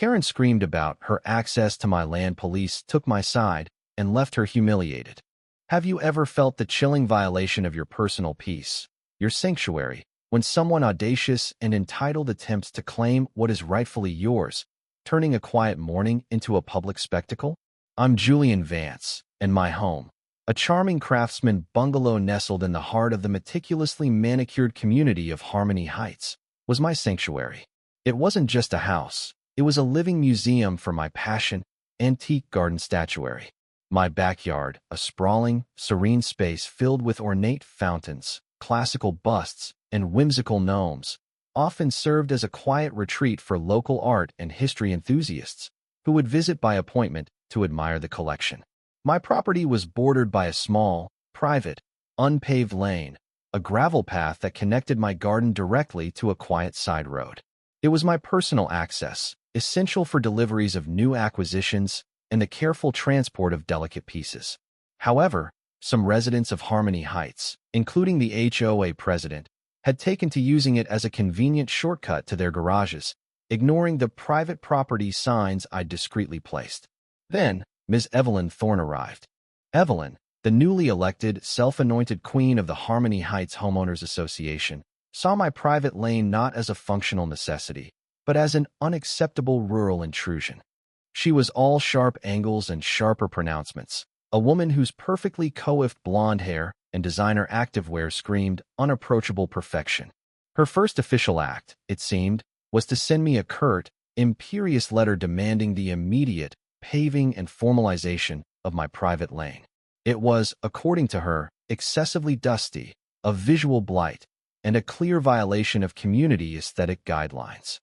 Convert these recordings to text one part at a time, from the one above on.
Karen screamed about her access to my land. Police took my side and left her humiliated. Have you ever felt the chilling violation of your personal peace, your sanctuary, when someone audacious and entitled attempts to claim what is rightfully yours, turning a quiet morning into a public spectacle? I'm Julian Vance, and my home, a charming craftsman bungalow nestled in the heart of the meticulously manicured community of Harmony Heights, was my sanctuary. It wasn't just a house. It was a living museum for my passion, antique garden statuary. My backyard, a sprawling, serene space filled with ornate fountains, classical busts, and whimsical gnomes, often served as a quiet retreat for local art and history enthusiasts who would visit by appointment to admire the collection. My property was bordered by a small, private, unpaved lane, a gravel path that connected my garden directly to a quiet side road. It was my personal access, essential for deliveries of new acquisitions and the careful transport of delicate pieces. However, some residents of Harmony Heights, including the HOA president, had taken to using it as a convenient shortcut to their garages, ignoring the private property signs I'd discreetly placed. Then, Ms. Evelyn Thorne arrived. Evelyn, the newly elected, self-anointed queen of the Harmony Heights Homeowners Association, saw my private lane not as a functional necessity, but as an unacceptable rural intrusion. She was all sharp angles and sharper pronouncements, a woman whose perfectly coiffed blonde hair and designer activewear screamed unapproachable perfection. Her first official act, it seemed, was to send me a curt, imperious letter demanding the immediate paving and formalization of my private lane. It was, according to her, excessively dusty, a visual blight, and a clear violation of community aesthetic guidelines.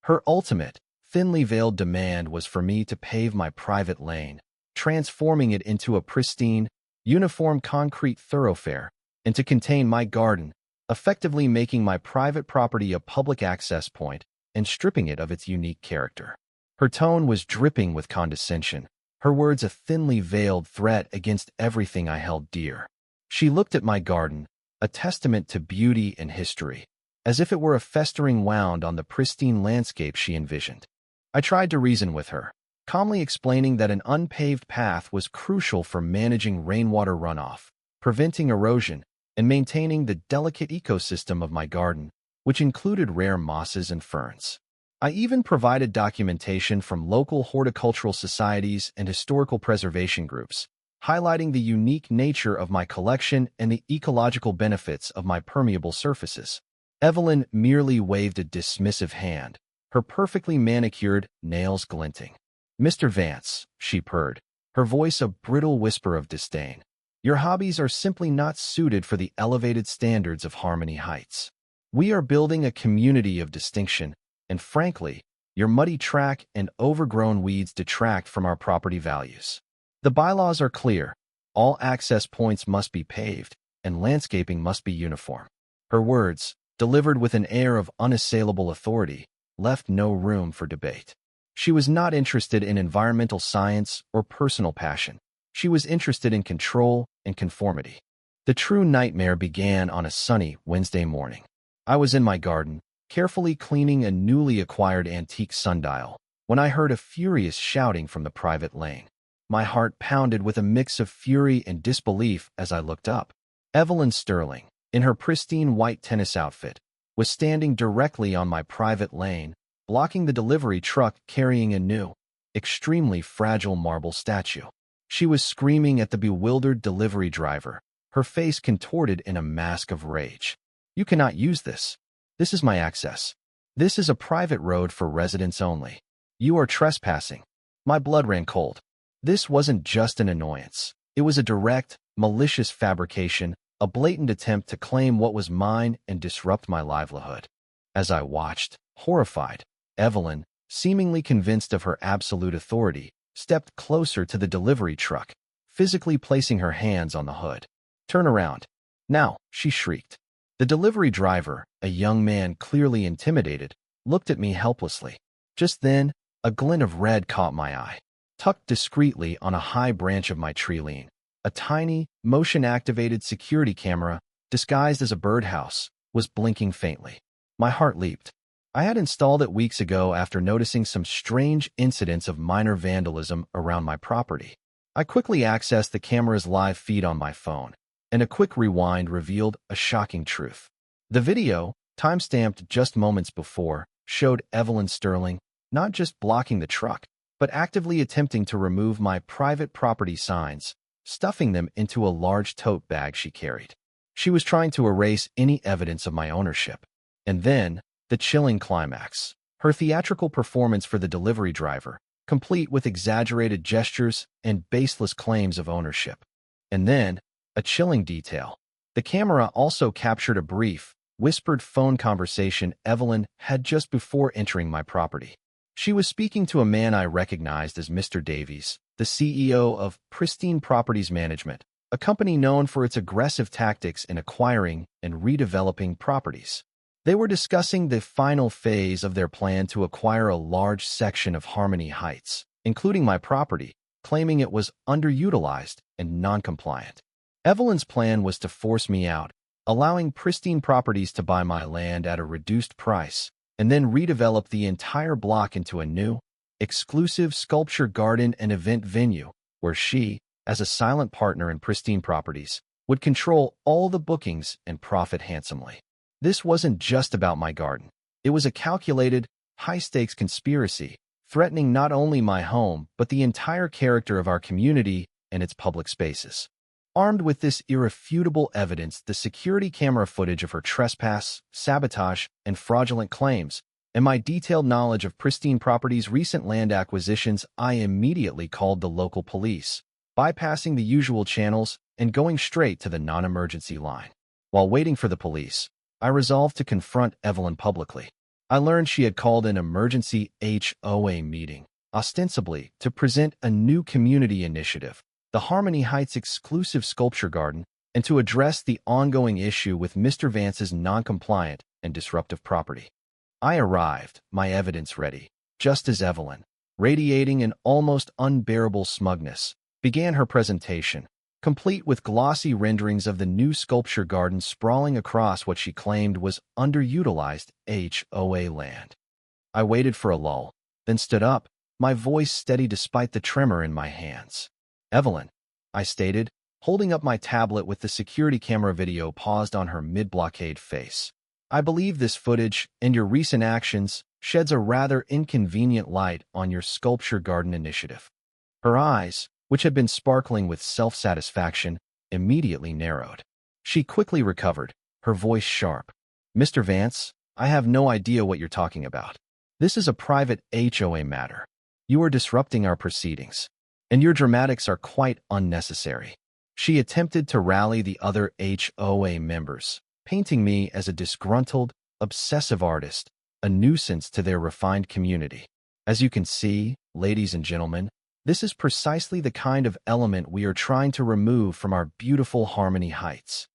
Her ultimate, thinly veiled demand was for me to pave my private lane, transforming it into a pristine, uniform concrete thoroughfare, and to contain my garden, effectively making my private property a public access point and stripping it of its unique character. Her tone was dripping with condescension, her words a thinly veiled threat against everything I held dear. She looked at my garden, a testament to beauty and history, as if it were a festering wound on the pristine landscape she envisioned. I tried to reason with her, calmly explaining that an unpaved path was crucial for managing rainwater runoff, preventing erosion, and maintaining the delicate ecosystem of my garden, which included rare mosses and ferns. I even provided documentation from local horticultural societies and historical preservation groups, highlighting the unique nature of my collection and the ecological benefits of my permeable surfaces. Evelyn merely waved a dismissive hand, her perfectly manicured nails glinting. "Mr. Vance," she purred, her voice a brittle whisper of disdain. "Your hobbies are simply not suited for the elevated standards of Harmony Heights. We are building a community of distinction, and frankly, your muddy track and overgrown weeds detract from our property values. The bylaws are clear. All access points must be paved, and landscaping must be uniform." Her words, delivered with an air of unassailable authority, left no room for debate. She was not interested in environmental science or personal passion. She was interested in control and conformity. The true nightmare began on a sunny Wednesday morning. I was in my garden, carefully cleaning a newly acquired antique sundial, when I heard a furious shouting from the private lane. My heart pounded with a mix of fury and disbelief as I looked up. Evelyn Sterling, in her pristine white tennis outfit, was standing directly on my private lane, blocking the delivery truck carrying a new, extremely fragile marble statue. She was screaming at the bewildered delivery driver, her face contorted in a mask of rage. "You cannot use this. This is my access. This is a private road for residents only. You are trespassing." My blood ran cold. This wasn't just an annoyance. It was a direct, malicious fabrication, a blatant attempt to claim what was mine and disrupt my livelihood. As I watched, horrified, Evelyn, seemingly convinced of her absolute authority, stepped closer to the delivery truck, physically placing her hands on the hood. "Turn around. Now," she shrieked. The delivery driver, a young man clearly intimidated, looked at me helplessly. Just then, a glint of red caught my eye. Tucked discreetly on a high branch of my tree lean, a tiny, motion-activated security camera, disguised as a birdhouse, was blinking faintly. My heart leaped. I had installed it weeks ago after noticing some strange incidents of minor vandalism around my property. I quickly accessed the camera's live feed on my phone, and a quick rewind revealed a shocking truth. The video, timestamped just moments before, showed Evelyn Sterling not just blocking the truck, but actively attempting to remove my private property signs, stuffing them into a large tote bag she carried. She was trying to erase any evidence of my ownership. And then, the chilling climax. Her theatrical performance for the delivery driver, complete with exaggerated gestures and baseless claims of ownership. And then, a chilling detail. The camera also captured a brief, whispered phone conversation Evelyn had just before entering my property. She was speaking to a man I recognized as Mr. Davies, the CEO of Pristine Properties Management, a company known for its aggressive tactics in acquiring and redeveloping properties. They were discussing the final phase of their plan to acquire a large section of Harmony Heights, including my property, claiming it was underutilized and non-compliant. Evelyn's plan was to force me out, allowing Pristine Properties to buy my land at a reduced price, and then redevelop the entire block into a new, exclusive sculpture garden and event venue, where she, as a silent partner in Pristine Properties, would control all the bookings and profit handsomely. This wasn't just about my garden. It was a calculated, high-stakes conspiracy, threatening not only my home, but the entire character of our community and its public spaces. Armed with this irrefutable evidence, the security camera footage of her trespass, sabotage, and fraudulent claims, and my detailed knowledge of Pristine Properties' recent land acquisitions, I immediately called the local police, bypassing the usual channels and going straight to the non-emergency line. While waiting for the police, I resolved to confront Evelyn publicly. I learned she had called an emergency HOA meeting, ostensibly to present a new community initiative, the Harmony Heights exclusive sculpture garden, and to address the ongoing issue with Mr. Vance's non-compliant and disruptive property. I arrived, my evidence ready, just as Evelyn, radiating an almost unbearable smugness, began her presentation, complete with glossy renderings of the new sculpture garden sprawling across what she claimed was underutilized HOA land. I waited for a lull, then stood up, my voice steady despite the tremor in my hands. "Evelyn," I stated, holding up my tablet with the security camera video paused on her mid-blockade face. "I believe this footage and your recent actions sheds a rather inconvenient light on your sculpture garden initiative." Her eyes, which had been sparkling with self-satisfaction, immediately narrowed. She quickly recovered, her voice sharp. "Mr. Vance, I have no idea what you're talking about. This is a private HOA matter. You are disrupting our proceedings, and your dramatics are quite unnecessary." She attempted to rally the other HOA members, painting me as a disgruntled, obsessive artist, a nuisance to their refined community. As you can see, ladies and gentlemen, this is precisely the kind of element we are trying to remove from our beautiful Harmony Heights.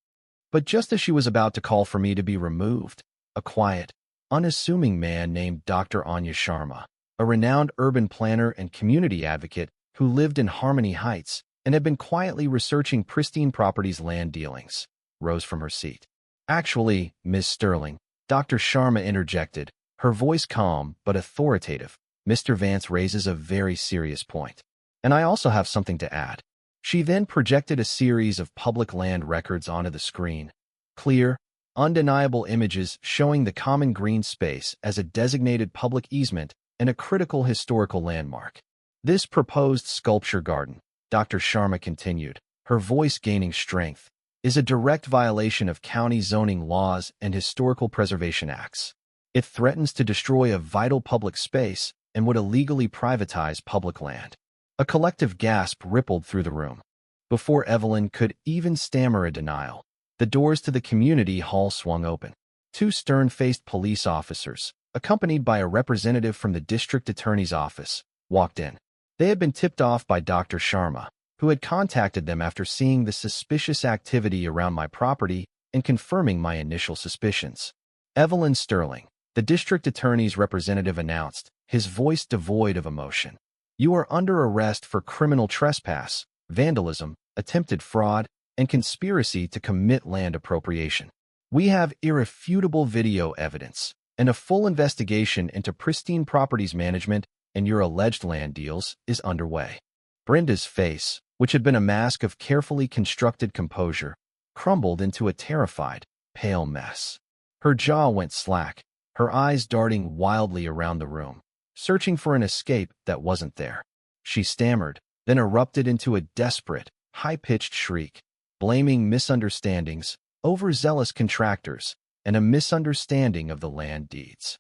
But just as she was about to call for me to be removed, a quiet, unassuming man named Dr. Anya Sharma, a renowned urban planner and community advocate who lived in Harmony Heights and had been quietly researching Pristine Properties land dealings, rose from her seat. "Actually, Ms. Sterling," Dr. Sharma interjected, her voice calm but authoritative, "Mr. Vance raises a very serious point. And I also have something to add." She then projected a series of public land records onto the screen. Clear, undeniable images showing the common green space as a designated public easement and a critical historical landmark. "This proposed sculpture garden," Dr. Sharma continued, her voice gaining strength, "is a direct violation of county zoning laws and historical preservation acts. It threatens to destroy a vital public space and would illegally privatize public land." A collective gasp rippled through the room. Before Evelyn could even stammer a denial, the doors to the community hall swung open. Two stern-faced police officers, accompanied by a representative from the district attorney's office, walked in. They had been tipped off by Dr. Sharma, who had contacted them after seeing the suspicious activity around my property and confirming my initial suspicions. "Evelyn Sterling," the district attorney's representative announced, his voice devoid of emotion, "you are under arrest for criminal trespass, vandalism, attempted fraud, and conspiracy to commit land appropriation. We have irrefutable video evidence, and a full investigation into pristine properties management and your alleged land deals is underway. Brenda's face, which had been a mask of carefully constructed composure, crumbled into a terrified, pale mess. Her jaw went slack, her eyes darting wildly around the room, searching for an escape that wasn't there. She stammered, then erupted into a desperate, high-pitched shriek, blaming misunderstandings, overzealous contractors, and a misunderstanding of the land deeds.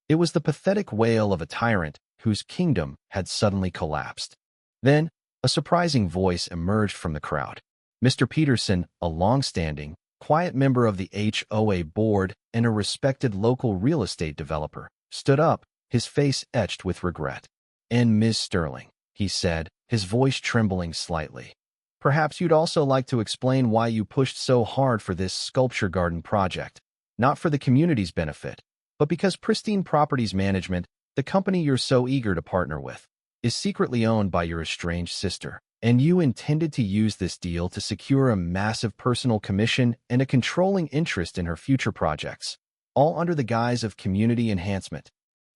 It was the pathetic wail of a tyrant whose kingdom had suddenly collapsed. Then, a surprising voice emerged from the crowd. Mr. Peterson, a long-standing, quiet member of the HOA board and a respected local real estate developer, stood up, his face etched with regret. "And Ms. Sterling," he said, his voice trembling slightly. "Perhaps you'd also like to explain why you pushed so hard for this sculpture garden project. Not for the community's benefit, but because Pristine Properties Management, the company you're so eager to partner with, is secretly owned by your estranged sister, and you intended to use this deal to secure a massive personal commission and a controlling interest in her future projects, all under the guise of community enhancement."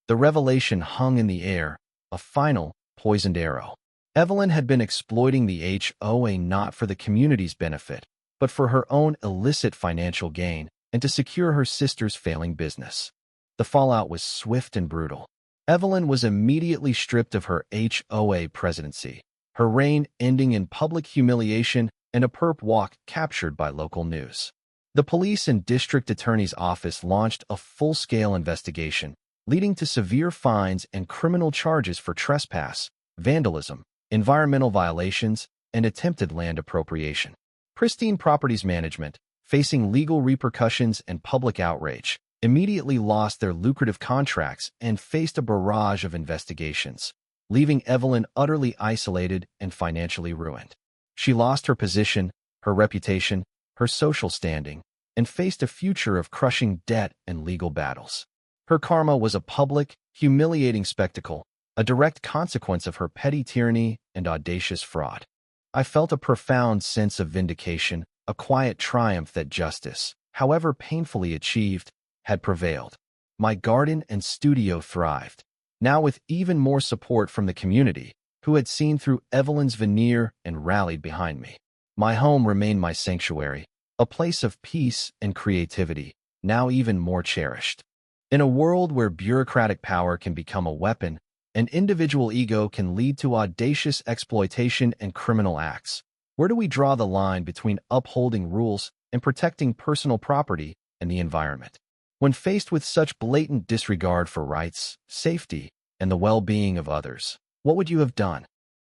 The revelation hung in the air, a final, poisoned arrow. Evelyn had been exploiting the HOA not for the community's benefit, but for her own illicit financial gain and to secure her sister's failing business. The fallout was swift and brutal. Evelyn was immediately stripped of her HOA presidency, her reign ending in public humiliation and a perp walk captured by local news. The police and district attorney's office launched a full-scale investigation, leading to severe fines and criminal charges for trespass, vandalism, environmental violations, and attempted land appropriation. Pristine Properties Management, facing legal repercussions and public outrage, immediately lost their lucrative contracts and faced a barrage of investigations, leaving Evelyn utterly isolated and financially ruined. She lost her position, her reputation, her social standing, and faced a future of crushing debt and legal battles. Her karma was a public, humiliating spectacle, a direct consequence of her petty tyranny and audacious fraud. I felt a profound sense of vindication, a quiet triumph that justice, however painfully achieved, had prevailed. My garden and studio thrived, now with even more support from the community, who had seen through Evelyn's veneer and rallied behind me. My home remained my sanctuary, a place of peace and creativity, now even more cherished. In a world where bureaucratic power can become a weapon, and individual ego can lead to audacious exploitation and criminal acts, where do we draw the line between upholding rules and protecting personal property and the environment? When faced with such blatant disregard for rights, safety, and the well-being of others, what would you have done?